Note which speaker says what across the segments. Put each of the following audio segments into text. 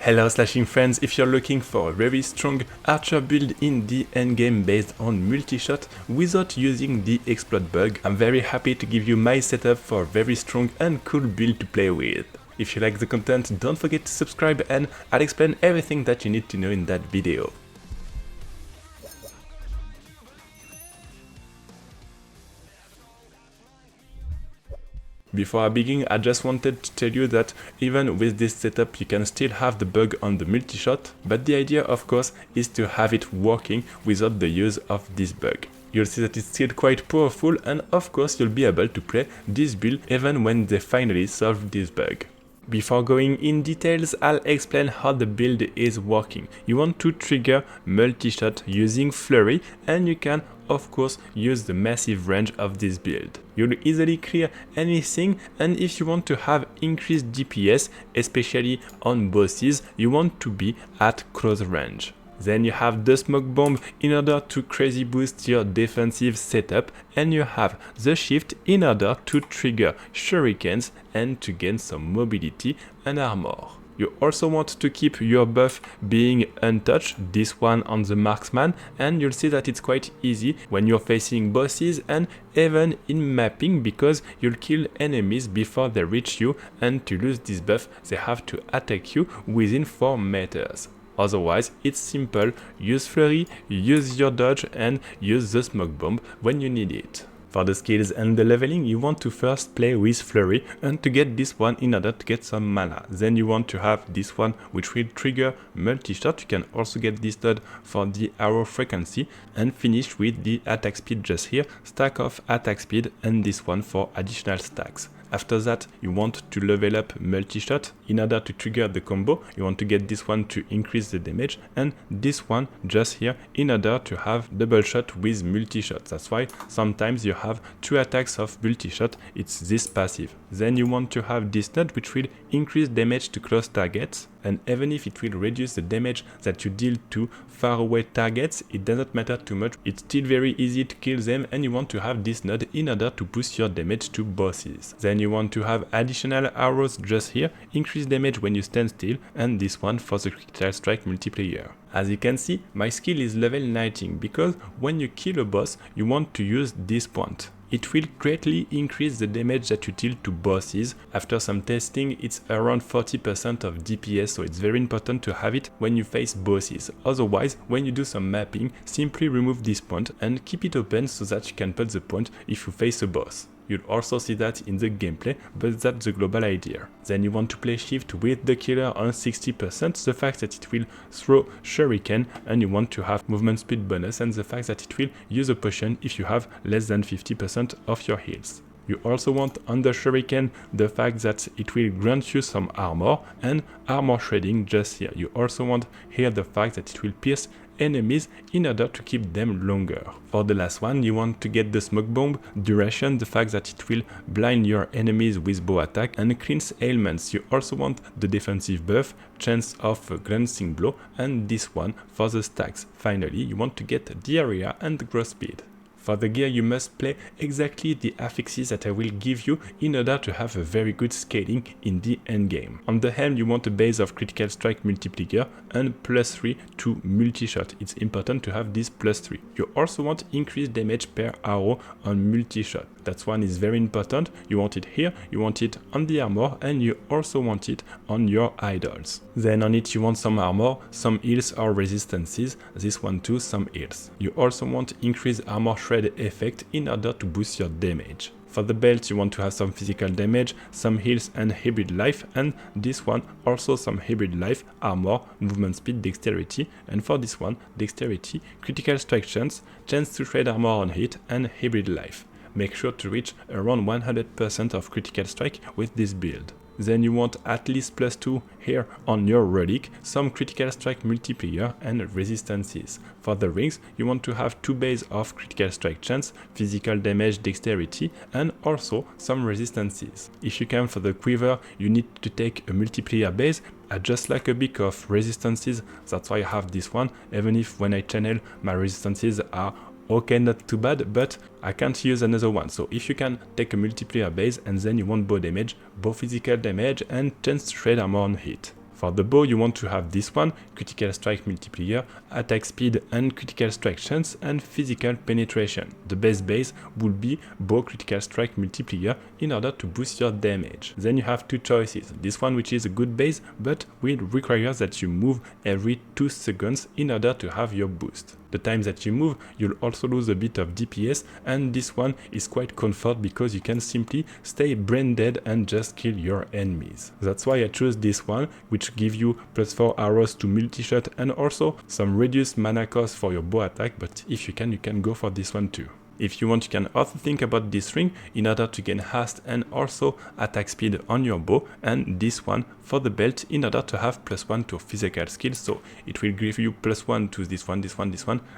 Speaker 1: Hello slashing friends, if you're looking for a very strong archer build in the endgame based on multishot without using the explode bug, I'm very happy to give you my setup for a very strong and cool build to play with. If you like the content, don't forget to subscribe and I'll explain everything that you need to know in that video. Before I begin, I just wanted to tell you that even with this setup you can still have the bug on the multishot, but the idea of course is to have it working without the use of this bug. You'll see that it's still quite powerful and of course you'll be able to play this build even when they finally solve this bug. Before going in details, I'll explain how the build is working. You want to trigger multishot using flurry and you can of course use the massive range of this build. You'll easily clear anything, and if you want to have increased DPS, especially on bosses, you want to be at close range. Then you have the smoke bomb in order to crazy boost your defensive setup, and you have the shift in order to trigger shurikens and to gain some mobility and armor. You also want to keep your buff being untouched, this one on the marksman, and you'll see that it's quite easy when you're facing bosses and even in mapping because you'll kill enemies before they reach you, and to lose this buff they have to attack you within 4 meters. Otherwise, it's simple, use flurry, use your dodge and use the smoke bomb when you need it. For the skills and the leveling, you want to first play with flurry and to get this one in order to get some mana. Then you want to have this one which will trigger multishot. You can also get this node for the arrow frequency and finish with the attack speed just here, stack of attack speed and this one for additional stacks. After that, you want to level up multishot. In order to trigger the combo, you want to get this one to increase the damage and this one just here in order to have double shot with multishot. That's why sometimes you have 2 attacks of multishot, it's this passive. Then you want to have this node which will increase damage to close targets, and even if it will reduce the damage that you deal to far away targets, it doesn't matter too much, it's still very easy to kill them, and you want to have this node in order to boost your damage to bosses. Then you want to have additional arrows just here, increase damage when you stand still, and this one for the critical strike multiplayer. As you can see, my skill is level 19 because when you kill a boss, you want to use this point. It will greatly increase the damage that you deal to bosses. After some testing, it's around 40% of DPS, so it's very important to have it when you face bosses. Otherwise, when you do some mapping, simply remove this point and keep it open so that you can put the point if you face a boss. You'll also see that in the gameplay, but that's the global idea. Then you want to play shift with the killer on 60%, the fact that it will throw shuriken, and you want to have movement speed bonus and the fact that it will use a potion if you have less than 50% of your heals. You also want on the shuriken the fact that it will grant you some armor and armor shredding just here. You also want here the fact that it will pierce enemies in order to keep them longer. For the last one, you want to get the smoke bomb duration, the fact that it will blind your enemies with bow attack and cleanse ailments. You also want the defensive buff, chance of a glancing blow, and this one for the stacks. Finally, you want to get the area and the growth speed. For the gear, you must play exactly the affixes that I will give you in order to have a very good scaling in the endgame. On the helm, you want a base of critical strike multiplier and +3 to multishot. It's important to have this +3. You also want increased damage per arrow on multishot. That one is very important. You want it here, you want it on the armor, and you also want it on your idols. Then on it you want some armor, some heals or resistances, this one too, some heals. You also want increased armor shred effect in order to boost your damage. For the belt you want to have some physical damage, some heals and hybrid life, and this one also some hybrid life, armor, movement speed, dexterity, and for this one dexterity, critical strike chance to shred armor on hit, and hybrid life. Make sure to reach around 100% of critical strike with this build. Then you want at least +2 here on your relic, some critical strike multiplier and resistances. For the rings, you want to have 2 base of critical strike chance, physical damage, dexterity, and also some resistances. If you can for the quiver, you need to take a multiplier base, just like a bit of resistances. That's why I have this one, even if when I channel my resistances are okay, not too bad, but I can't use another one. So if you can take a multiplier base and then you want bow damage, bow physical damage and chance to shred armor on hit. For the bow, you want to have this one, critical strike multiplier, attack speed and critical strike chance, and physical penetration. The best base would be bow critical strike multiplier in order to boost your damage. Then you have two choices. This one, which is a good base, but will require that you move every 2 seconds in order to have your boost. The time that you move, you'll also lose a bit of DPS, and this one is quite comfort because you can simply stay brain dead and just kill your enemies. That's why I chose this one, which gives you +4 arrows to multi-shot and also some reduced mana cost for your bow attack, but if you can go for this one too. If you want, you can also think about this ring in order to gain haste and also attack speed on your bow, and this one for the belt in order to have +1 to physical skills, so it will give you +1 to this one,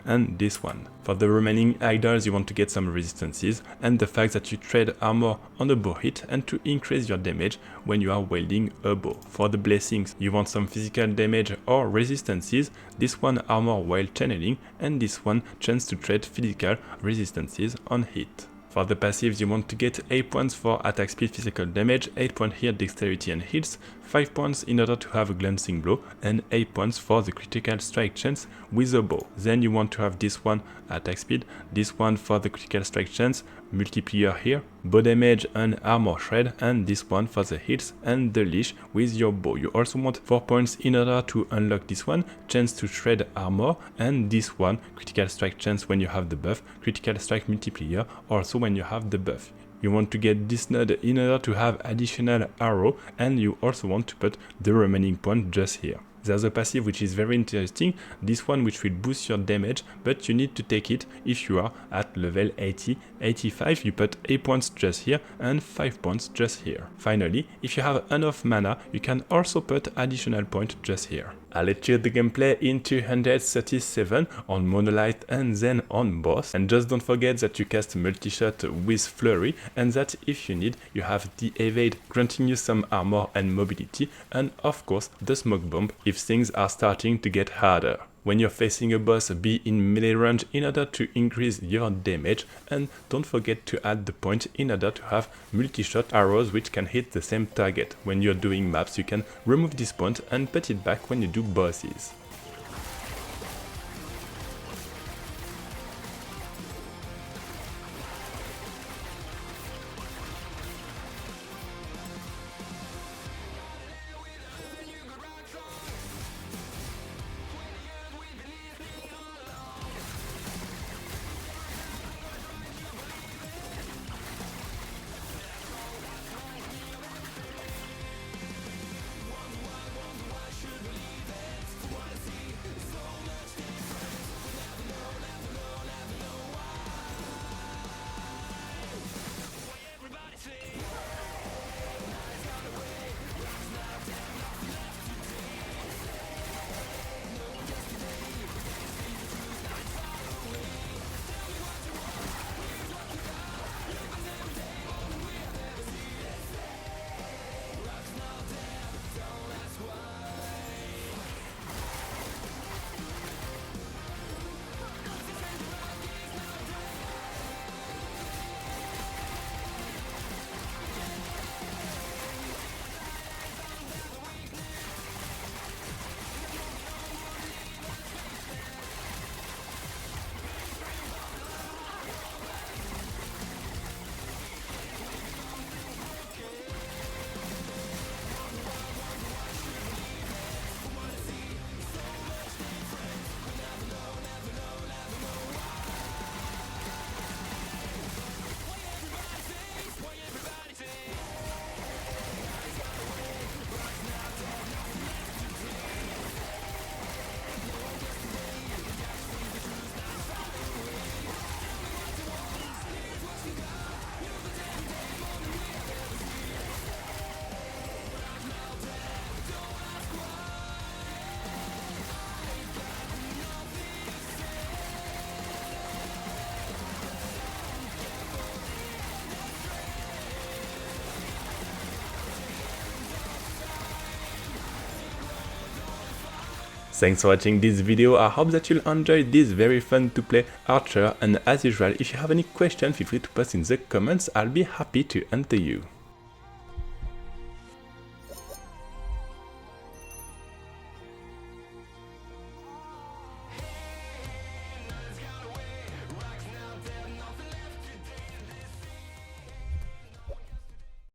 Speaker 1: and this one. For the remaining idols, you want to get some resistances and the fact that you trade armor on a bow hit and to increase your damage when you are wielding a bow. For the blessings, you want some physical damage or resistances, this one armor while channeling, and this one chance to trade physical resistances on hit. For the passives, you want to get 8 points for attack speed, physical damage, 8 points here dexterity and heals, 5 points in order to have a glancing blow, and 8 points for the critical strike chance with a bow. Then you want to have this one attack speed, this one for the critical strike chance, multiplier here, bow damage and armor shred, and this one for the heals and the leash with your bow. You also want 4 points in order to unlock this one, chance to shred armor, and this one critical strike chance when you have the buff, critical strike multiplier also when you have the buff. You want to get this node in order to have additional arrow, and you also want to put the remaining point just here. There's a passive which is very interesting, this one which will boost your damage, but you need to take it if you are at level 80, 85, you put 8 points just here and 5 points just here. Finally, if you have enough mana, you can also put additional point just here. I'll let you the gameplay in 237 on Monolith and then on boss, and just don't forget that you cast Multishot with Flurry, and that if you need, you have the evade granting you some armor and mobility, and of course the smoke bomb if things are starting to get harder. When you're facing a boss, be in melee range in order to increase your damage, and don't forget to add the point in order to have multi-shot arrows which can hit the same target. When you're doing maps, you can remove this point and put it back when you do bosses. Thanks for watching this video. I hope that you'll enjoy this very fun to play Archer, and as usual, if you have any questions, feel free to post in the comments. I'll be happy to answer you.